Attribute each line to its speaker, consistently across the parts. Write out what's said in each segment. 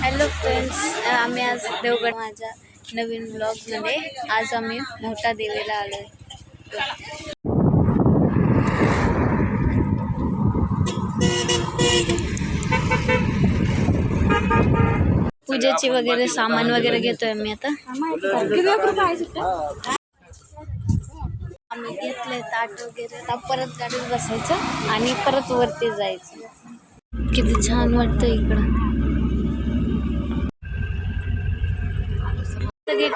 Speaker 1: Hello friends, आम्ही आज देवगड माझ्या नवीन ब्लॉगमध्ये आज आम्ही मोठा देवीला आलोय. पूजेची वगैरे सामान वगैरे घेतोय आम्ही आता. आम्ही घेतले ताट वगैरे. आता परत गाडीत बसायचं आणि परत वरती जायचं. किती छान वाटतं इकडं.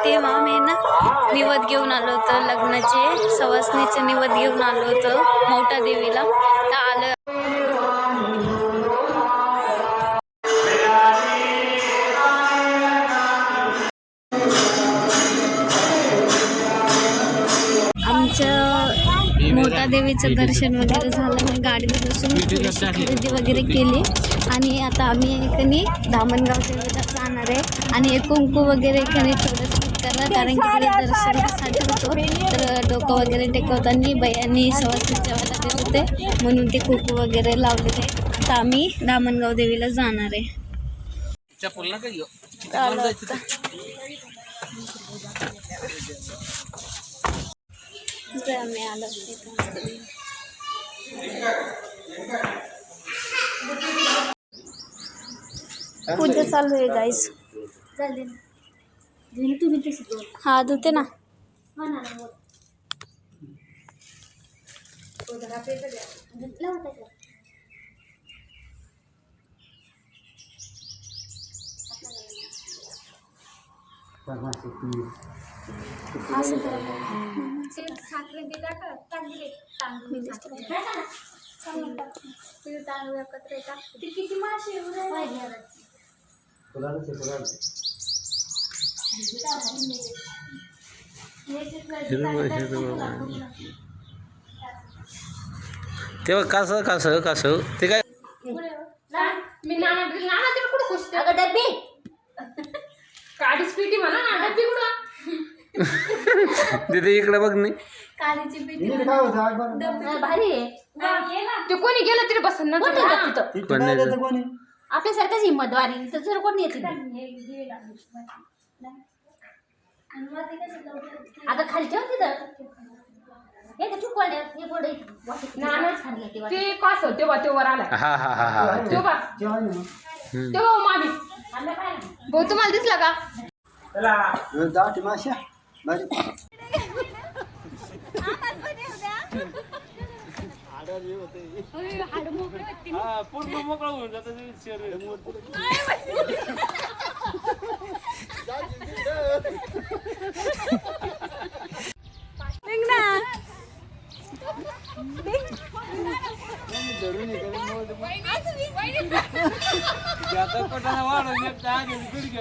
Speaker 1: टीम आम्ही ना निवद घेऊन आलो होतो, लग्नाचे सवासणीचे निवद घेऊन आलो होतो मोठा देवीला. तर आलं आमच्या मोठा देवीचं दर्शन वगैरे झालं. मी गाडीत बसून थोडीशी खरेदी वगैरे केली आणि आता आम्ही एकाने धामणगाव देवीला जाणार आहे. आणि हे कुंकू वगैरे एकाने थोडंसं करा, कारण की दर्शनासाठी होतो. तर डोकं वगैरे टेकवताना बायांनी सवासणीच्या वेळेला देत होते, म्हणून ते कुंकू वगैरे लावलेले. आता आम्ही धामणगाव देवीला जाणार आहे. आम्ही आलो पूजा चालू आहे गाईस. हा धुते ना.
Speaker 2: तेव्हा कसं ते काय
Speaker 3: मी नाना तिला कुठं खुश अगं डब्बी काडीच पिटी म्हणा ना डब्बी कुठं
Speaker 2: तिथे इकडे बघ नाही
Speaker 1: कालीची पिठी
Speaker 3: भारी आहे. ते कोणी गेलं तरी बस तिथं आपल्यासारखंच हिंमतवारी तर जर कोणी येते आता खाली ठेव तिथं. ते कसं तेव्हा तेव्हा आला तेव्हा मामी भाऊ तुम्हाला दिसला का?
Speaker 2: पूर्ण मोकळा होऊन जात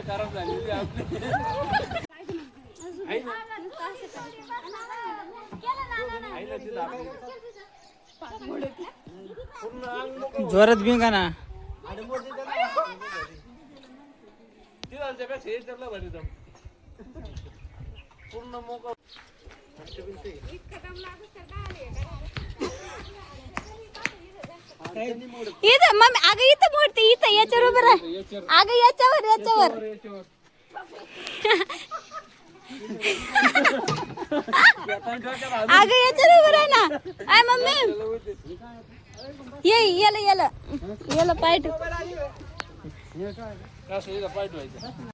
Speaker 2: खराब झाली जोरात बिंगा ना पूर्ण मोकळ
Speaker 1: इथं मम्मी अगं इथं मोडते. इथं याच्यावर उभं राह. अगं याच्यावर अगं याच्यावर उभं राह ना. आय मम्मी ये याला पाय ठेव.
Speaker 2: पाय ठेवायचं